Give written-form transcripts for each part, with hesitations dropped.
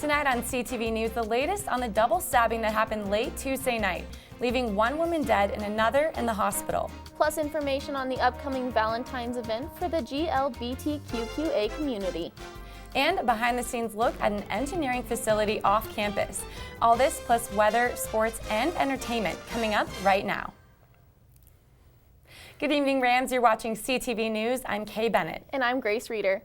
Tonight on CTV News, the latest on the double stabbing that happened late Tuesday night, leaving one woman dead and another in the hospital. Plus information on the upcoming Valentine's event for the GLBTQQA community. And a behind-the-scenes look at an engineering facility off campus. All this plus weather, sports, and entertainment coming up right now. Good evening, Rams. You're watching CTV News. I'm Kay Bennett. And I'm Grace Reeder.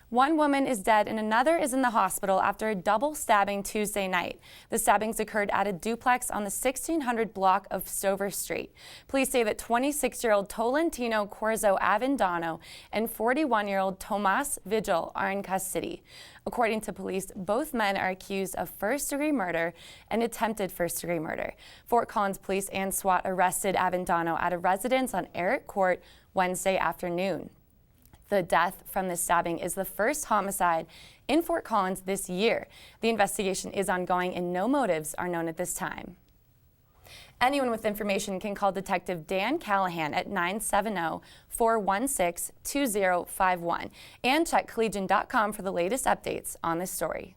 One woman is dead and another is in the hospital after a double stabbing Tuesday night. The stabbings occurred at a duplex on the 1600 block of Stover Street. Police say that 26-year-old Tolentino Corzo Avendano and 41-year-old Tomas Vigil are in custody. According to police, both men are accused of first-degree murder and attempted first-degree murder. Fort Collins police and SWAT arrested Avendano at a residence on Eric Court Wednesday afternoon. The death from this stabbing is the first homicide in Fort Collins this year. The investigation is ongoing and no motives are known at this time. Anyone with information can call Detective Dan Callahan at 970-416-2051 and check collegian.com for the latest updates on this story.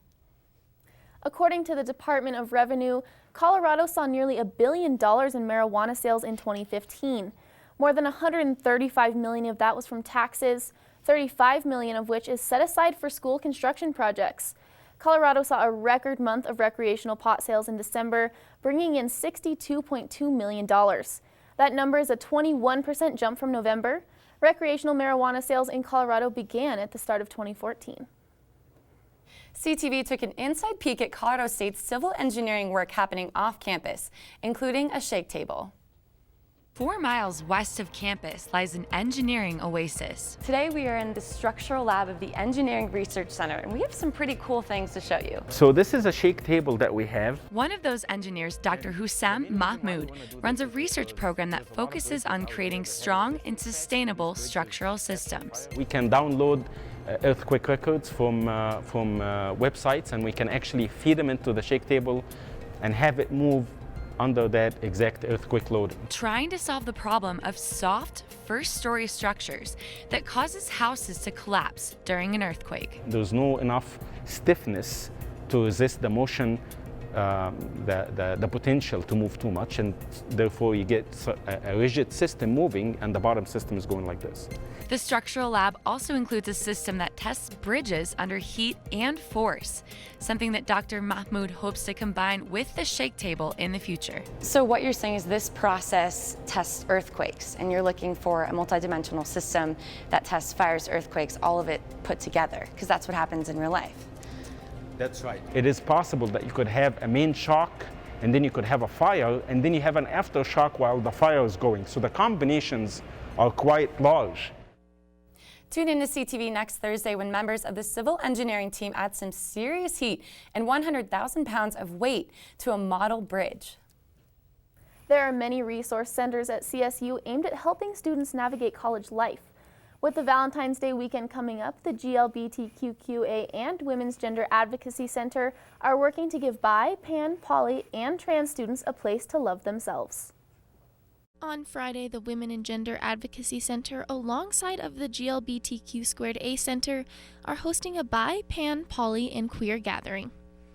According to the Department of Revenue, Colorado saw nearly $1 billion in marijuana sales in 2015. More than $135 million of that was from taxes, $35 million of which is set aside for school construction projects. Colorado saw a record month of recreational pot sales in December, bringing in $62.2 million. That number is a 21% jump from November. Recreational marijuana sales in Colorado began at the start of 2014. CTV took an inside peek at Colorado State's civil engineering work happening off campus, including a shake table. 4 miles west of campus lies an engineering oasis. Today we are in the structural lab of the Engineering Research Center, and we have some pretty cool things to show you. So this is a shake table that we have. One of those engineers, Dr. Hussam Mahmoud, runs a research program that focuses on creating strong and sustainable structural systems. We can download earthquake records from websites, and we can actually feed them into the shake table and have it move under that exact earthquake load. Trying to solve the problem of soft first-story structures that causes houses to collapse during an earthquake. There's no enough stiffness to resist the motion, the potential to move too much, and therefore you get a rigid system moving and the bottom system is going like this. The structural lab also includes a system that tests bridges under heat and force, something that Dr. Mahmoud hopes to combine with the shake table in the future. So what you're saying is this process tests earthquakes, and you're looking for a multidimensional system that tests fires, earthquakes, all of it put together, because that's what happens in real life. That's right. It is possible that you could have a main shock, and then you could have a fire, and then you have an aftershock while the fire is going. So the combinations are quite large. Tune in to CTV next Thursday when members of the civil engineering team add some serious heat and 100,000 pounds of weight to a model bridge. There are many resource centers at CSU aimed at helping students navigate college life. With the Valentine's Day weekend coming up, the GLBTQQA and Women's Gender Advocacy Center are working to give bi, pan, poly, and trans students a place to love themselves. On Friday, the Women and Gender Advocacy Center, alongside of the GLBTQ2A Center, are hosting a bi, pan, poly, and queer gathering.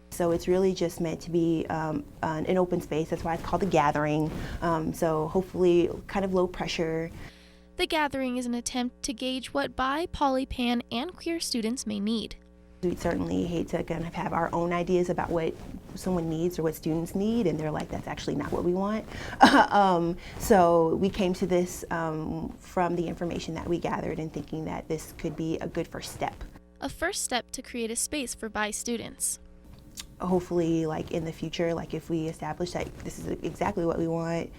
So it's really just meant to be an open space. That's why it's called a gathering. So hopefully kind of low pressure. The gathering is an attempt to gauge what bi, poly, pan, and queer students may need. We'd certainly hate to kind of have our own ideas about what someone needs or what students need, and they're like, that's actually not what we want. So we came to this from the information that we gathered and thinking that this could be a good first step. A first step to create a space for bi students. Hopefully, like in the future, like if we establish that this is exactly what we want,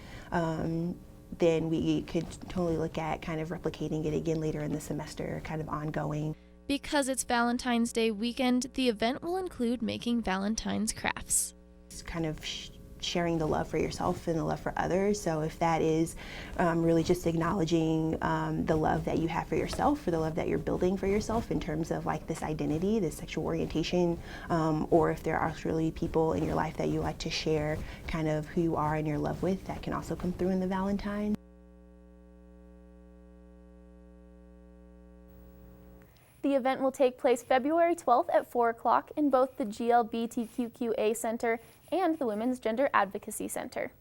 then we could totally look at kind of replicating it again later in the semester, kind of ongoing. Because it's Valentine's Day weekend, the event will include making Valentine's crafts. It's kind of sharing the love for yourself and the love for others. So if that is really just acknowledging the love that you have for yourself, for the love that you're building for yourself in terms of like this identity, this sexual orientation, or if there are really people in your life that you like to share kind of who you are and your love with, that can also come through in the Valentine. The event will take place February 12th at 4 o'clock in both the GLBTQA Center and the Women's Gender Advocacy Center.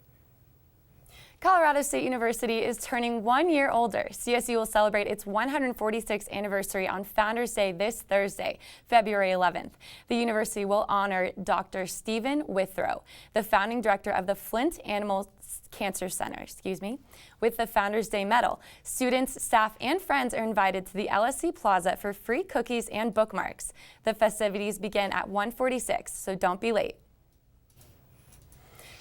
Colorado State University is turning 1 year older. CSU will celebrate its 146th anniversary on Founders Day this Thursday, February 11th. The university will honor Dr. Stephen Withrow, the founding director of the Flint Animal Cancer Center, with the Founders Day Medal. Students, staff, and friends are invited to the LSC Plaza for free cookies and bookmarks. The festivities begin at 1:46, so don't be late.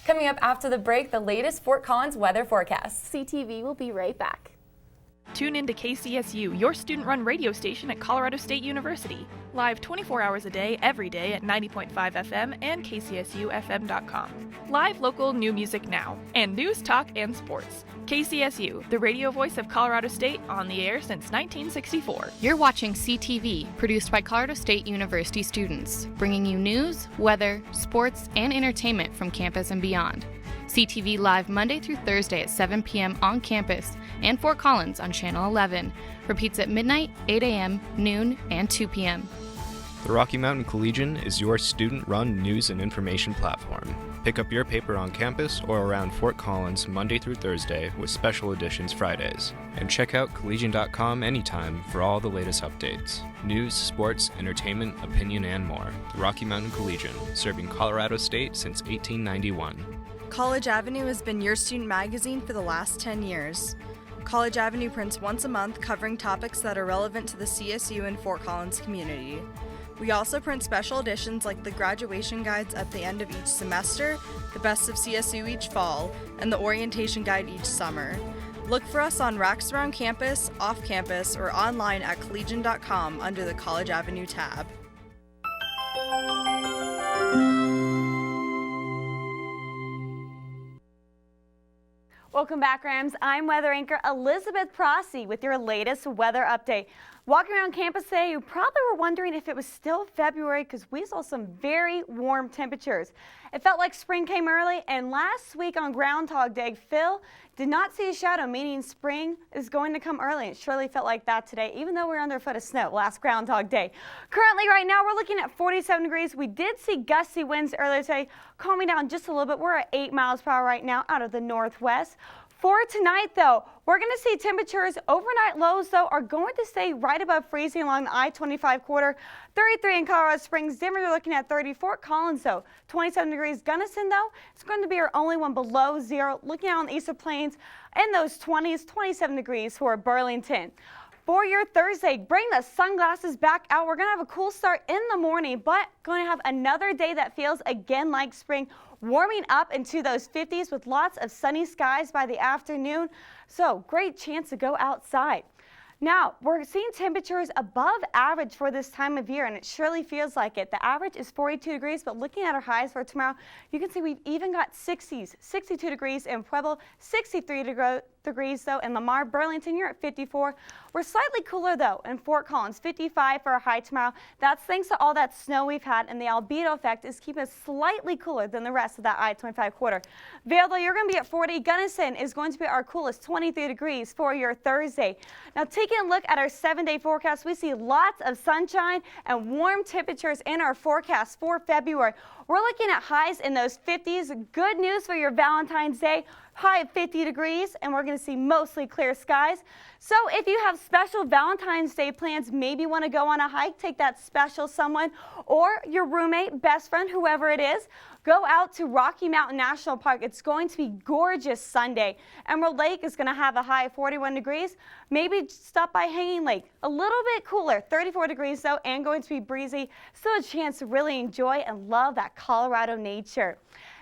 Coming up after the break, the latest Fort Collins weather forecast. CTV will be right back. Tune in to KCSU, your student-run radio station at Colorado State University. Live 24 hours a day, every day at 90.5 FM and kcsufm.com. Live local new music now, and news, talk, and sports. KCSU, the radio voice of Colorado State, on the air since 1964. You're watching CTV, produced by Colorado State University students, bringing you news, weather, sports, and entertainment from campus and beyond. CTV live Monday through Thursday at 7 p.m. on campus and Fort Collins on Channel 11. Repeats at midnight, 8 a.m., noon, and 2 p.m. The Rocky Mountain Collegian is your student-run news and information platform. Pick up your paper on campus or around Fort Collins Monday through Thursday with special editions Fridays. And check out collegian.com anytime for all the latest updates. News, sports, entertainment, opinion, and more. The Rocky Mountain Collegian, serving Colorado State since 1891. College Avenue has been your student magazine for the last 10 years. College Avenue prints once a month covering topics that are relevant to the CSU and Fort Collins community. We also print special editions like the graduation guides at the end of each semester, the best of CSU each fall, and the orientation guide each summer. Look for us on racks around campus, off campus, or online at collegian.com under the College Avenue tab. Welcome back, Rams. I'm weather anchor Elizabeth Prossi with your latest weather update. Walking around campus today, you probably were wondering if it was still February because we saw some very warm temperatures. It felt like spring came early, and last week on Groundhog Day, Phil did not see a shadow, meaning spring is going to come early. It surely felt like that today, even though we were under a foot of snow last Groundhog Day. Currently, right now, we're looking at 47 degrees. We did see gusty winds earlier today, calming down just a little bit. We're at 8 miles per hour right now out of the northwest. For tonight, though, we're going to see temperatures, overnight lows, though, are going to stay right above freezing along the I-25 corridor. 33 in Colorado Springs. Denver, they're looking at 30. Fort Collins, though, 27 degrees. Gunnison, though, it's going to be our only one below zero. Looking out on the eastern plains in those 20s, 27 degrees for Burlington. For your Thursday, bring the sunglasses back out. We're going to have a cool start in the morning, but going to have another day that feels again like spring, warming up into those 50s with lots of sunny skies by the afternoon. So great chance to go outside. Now, we're seeing temperatures above average for this time of year, and it surely feels like it. The average is 42 degrees, but looking at our highs for tomorrow, you can see we've even got 60s, 62 degrees in Pueblo, 63 degrees, though, in Lamar. Burlington, you're at 54. We're slightly cooler, though, in Fort Collins, 55 for a high tomorrow. That's thanks to all that snow we've had, and the albedo effect is keeping us slightly cooler than the rest of that I-25 quarter. Vail, though, you're going to be at 40. Gunnison is going to be our coolest, 23 degrees for your Thursday. Now, taking a look at our 7-day forecast, we see lots of sunshine and warm temperatures in our forecast for February. We're looking at highs in those 50s. Good news for your Valentine's Day. High of 50 degrees, and we're going to see mostly clear skies. So if you have special Valentine's Day plans, maybe want to go on a hike, take that special someone or your roommate, best friend, whoever it is, go out to Rocky Mountain National Park. It's going to be gorgeous Sunday. Emerald Lake is going to have a high of 41 degrees. Maybe stop by Hanging Lake. A little bit cooler, 34 degrees though, and going to be breezy. Still a chance to really enjoy and love that Colorado nature.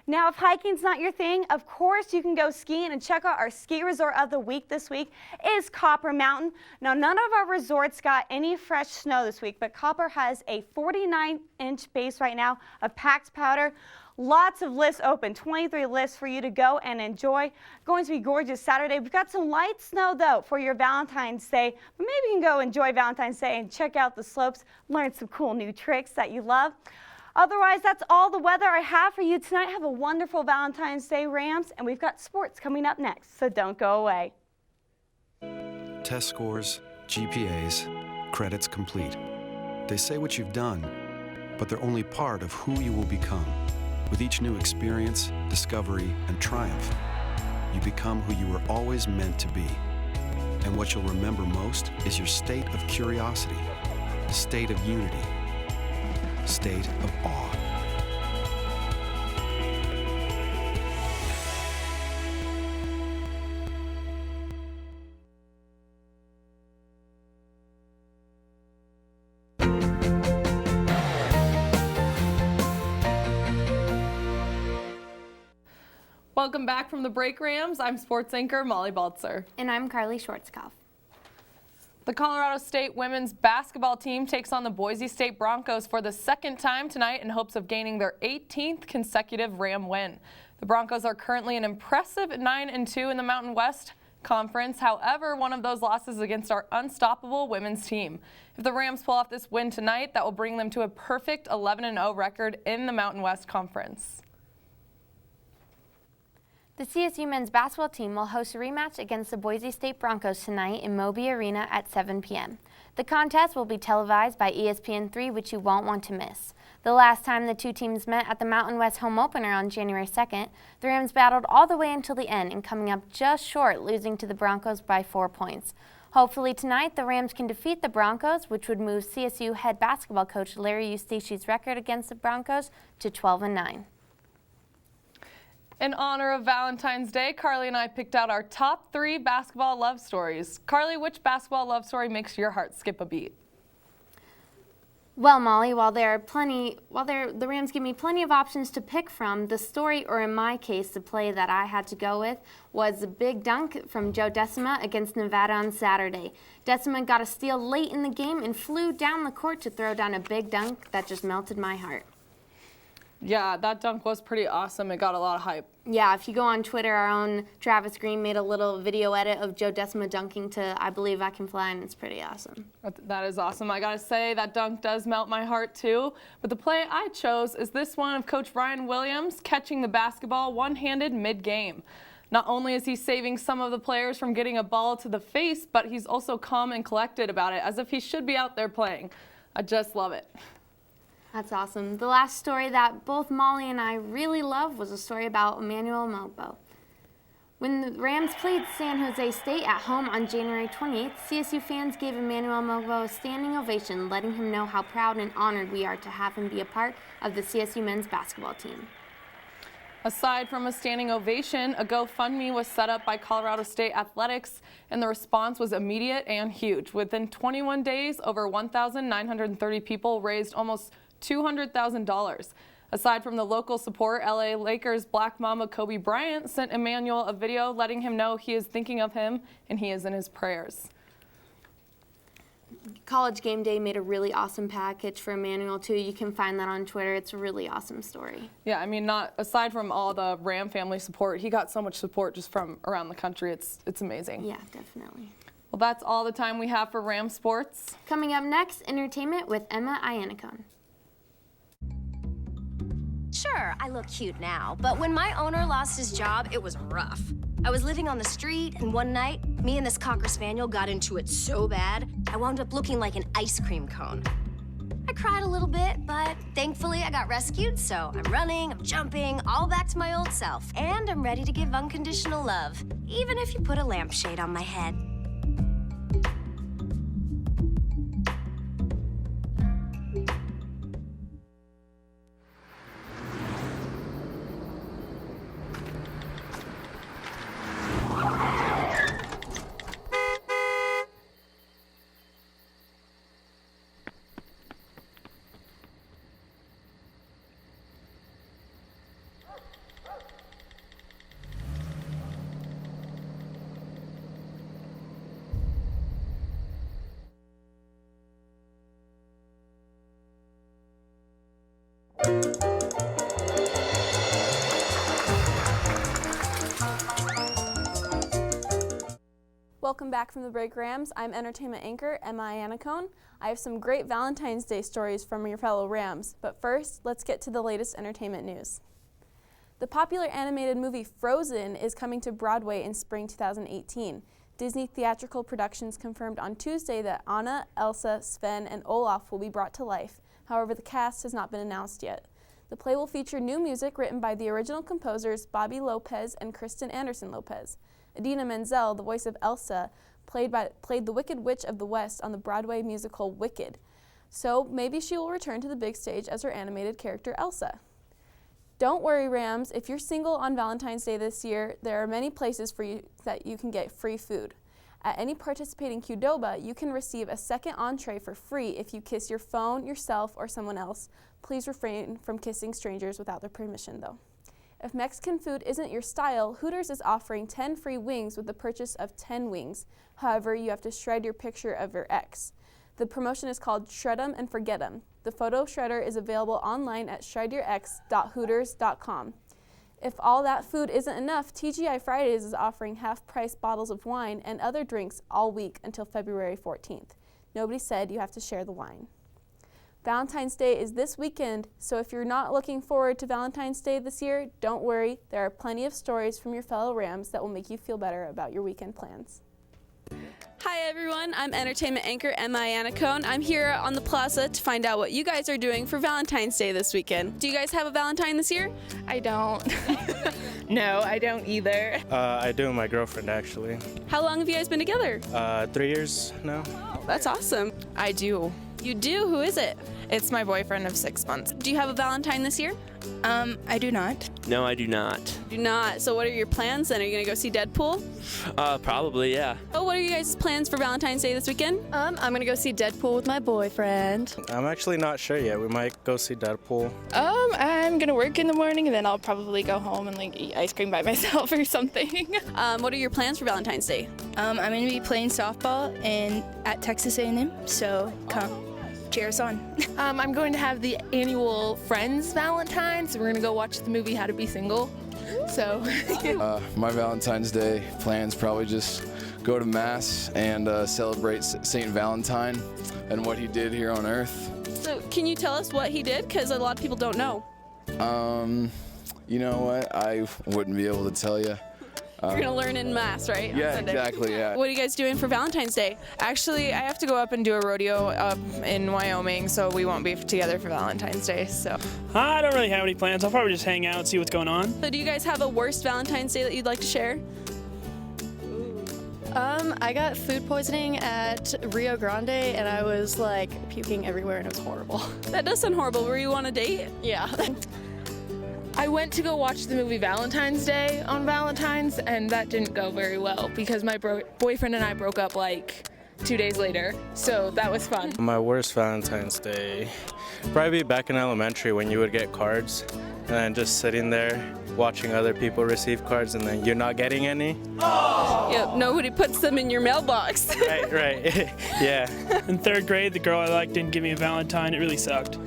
Now, if hiking's not your thing, of course you can go skiing and check out our ski resort of the week this week is Copper Mountain. Now, none of our resorts got any fresh snow this week, but Copper has a 49-inch base right now of packed powder. Lots of lists open, 23 lists for you to go and enjoy. Going to be gorgeous Saturday. We've got some light snow, though, for your Valentine's Day. But maybe you can go enjoy Valentine's Day and check out the slopes, learn some cool new tricks that you love. Otherwise, that's all the weather I have for you tonight. Have a wonderful Valentine's Day, Rams, and we've got sports coming up next, so don't go away. Test scores, GPAs, credits complete. They say what you've done, but they're only part of who you will become. With each new experience, discovery, and triumph, you become who you were always meant to be. And what you'll remember most is your state of curiosity, state of unity, state of awe. Welcome back from the break, Rams. I'm sports anchor Molly Baltzer. And I'm Carly Schwarzkopf. The Colorado State women's basketball team takes on the Boise State Broncos for the second time tonight in hopes of gaining their 18th consecutive Ram win. The Broncos are currently an impressive 9-2 in the Mountain West Conference. However, one of those losses is against our unstoppable women's team. If the Rams pull off this win tonight, that will bring them to a perfect 11-0 record in the Mountain West Conference. The CSU men's basketball team will host a rematch against the Boise State Broncos tonight in Moby Arena at 7 p.m. The contest will be televised by ESPN3, which you won't want to miss. The last time the two teams met at the Mountain West home opener on January 2nd, the Rams battled all the way until the end and coming up just short, losing to the Broncos by 4 points. Hopefully tonight, the Rams can defeat the Broncos, which would move CSU head basketball coach Larry Eustachy's record against the Broncos to 12-9. In honor of Valentine's Day, Carly and I picked out our top 3 basketball love stories. Carly, which basketball love story makes your heart skip a beat? Well, Molly, while the Rams give me plenty of options to pick from, the story, or in my case, the play that I had to go with, was a big dunk from Joe Decima against Nevada on Saturday. Decima got a steal late in the game and flew down the court to throw down a big dunk that just melted my heart. Yeah, that dunk was pretty awesome. It got a lot of hype. Yeah, if you go on Twitter, our own Travis Green made a little video edit of Joe Decima dunking to I Believe I Can Fly, and it's pretty awesome. That is awesome. I gotta say, that dunk does melt my heart too. But the play I chose is this one of Coach Ryan Williams catching the basketball one-handed mid-game. Not only is he saving some of the players from getting a ball to the face, but he's also calm and collected about it, as if he should be out there playing. I just love it. That's awesome. The last story that both Molly and I really love was a story about Emmanuel Mogbo. When the Rams played San Jose State at home on January 28th, CSU fans gave Emmanuel Mogbo a standing ovation, letting him know how proud and honored we are to have him be a part of the CSU men's basketball team. Aside from a standing ovation, a GoFundMe was set up by Colorado State Athletics, and the response was immediate and huge. Within 21 days, over 1,930 people raised almost $200,000. Aside from the local support, LA Lakers Black Mamba Kobe Bryant sent Emmanuel a video letting him know he is thinking of him and he is in his prayers. College Game Day made a really awesome package for Emmanuel too. You can find that on Twitter. It's a really awesome story. Yeah, I mean, aside from all the Ram family support, he got so much support just from around the country. It's amazing. Yeah, definitely. Well, that's all the time we have for Ram Sports. Coming up next, entertainment with Emma Iannicone. Sure, I look cute now, but when my owner lost his job, it was rough. I was living on the street, and one night, me and this Cocker Spaniel got into it so bad, I wound up looking like an ice cream cone. I cried a little bit, but thankfully I got rescued, so I'm running, I'm jumping, all back to my old self, and I'm ready to give unconditional love, even if you put a lampshade on my head. Welcome back from the break, Rams. I'm entertainment anchor Emma Iannicone. I have some great Valentine's Day stories from your fellow Rams, but first, let's get to the latest entertainment news. The popular animated movie Frozen is coming to Broadway in spring 2018. Disney Theatrical Productions confirmed on Tuesday that Anna, Elsa, Sven, and Olaf will be brought to life. However, the cast has not been announced yet. The play will feature new music written by the original composers Bobby Lopez and Kristen Anderson Lopez. Idina Menzel, the voice of Elsa, played the Wicked Witch of the West on the Broadway musical Wicked. So maybe she will return to the big stage as her animated character Elsa. Don't worry, Rams. If you're single on Valentine's Day this year, there are many places for you that you can get free food. At any participating Qdoba, you can receive a second entree for free if you kiss your phone, yourself, or someone else. Please refrain from kissing strangers without their permission, though. If Mexican food isn't your style, Hooters is offering 10 free wings with the purchase of 10 wings. However, you have to shred your picture of your ex. The promotion is called Shred 'em and Forget 'em. The photo shredder is available online at shredyourx.hooters.com. If all that food isn't enough, TGI Fridays is offering half-price bottles of wine and other drinks all week until February 14th. Nobody said you have to share the wine. Valentine's Day is this weekend, so if you're not looking forward to Valentine's Day this year, don't worry. There are plenty of stories from your fellow Rams that will make you feel better about your weekend plans. Hi everyone, I'm entertainment anchor Anna Cohn. I'm here on the plaza to find out what you guys are doing for Valentine's Day this weekend. Do you guys have a Valentine this year? I don't. No, I don't either. I do with my girlfriend actually. How long have you guys been together? 3 years now. Oh, that's awesome. I do. You do? Who is it? It's my boyfriend of 6 months. Do you have a Valentine this year? I do not. No, I do not. Do not. So what are your plans then? Are you going to go see Deadpool? Probably, yeah. Oh, what are you guys' plans for Valentine's Day this weekend? I'm going to go see Deadpool with my boyfriend. I'm actually not sure yet. We might go see Deadpool. I'm going to work in the morning and then I'll probably go home and eat ice cream by myself or something. What are your plans for Valentine's Day? I'm going to be playing softball at Texas A&M, so come. Cheers on. I'm going to have the annual Friends Valentine's. We're going to go watch the movie How to Be Single. So, my Valentine's Day plans probably just go to Mass and celebrate St. Valentine and what he did here on Earth. So can you tell us what he did? Because a lot of people don't know. You know what? I wouldn't be able to tell you. You're going to learn in Mass, right? Yeah, exactly, yeah. What are you guys doing for Valentine's Day? Actually, I have to go up and do a rodeo up in Wyoming, so we won't be together for Valentine's Day, so. I don't really have any plans. I'll probably just hang out and see what's going on. So do you guys have a worst Valentine's Day that you'd like to share? I got food poisoning at Rio Grande and I was puking everywhere and it was horrible. That does sound horrible. Were you on a date? Yeah. I went to go watch the movie Valentine's Day on Valentine's, and that didn't go very well because my boyfriend and I broke up 2 days later, so that was fun. My worst Valentine's Day, probably back in elementary when you would get cards and then just sitting there watching other people receive cards and then you're not getting any. Oh! Yep, nobody puts them in your mailbox. Right, yeah. In 3rd grade, the girl I liked didn't give me a Valentine. It really sucked.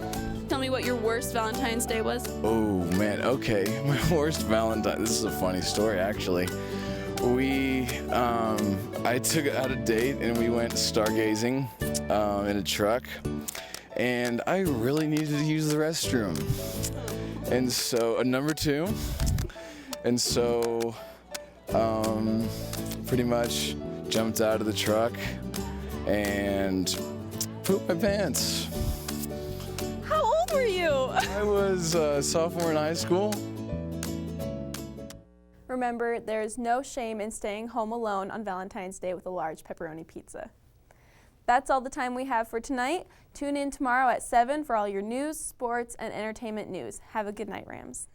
Tell me what your worst Valentine's Day was. Oh man, okay. My worst Valentine, this is a funny story actually. I took out a date and we went stargazing in a truck and I really needed to use the restroom. And so, number 2. And so, pretty much jumped out of the truck and pooped my pants. How old were you? I was a sophomore in high school. Remember, there is no shame in staying home alone on Valentine's Day with a large pepperoni pizza. That's all the time we have for tonight. Tune in tomorrow at 7 for all your news, sports, and entertainment news. Have a good night, Rams.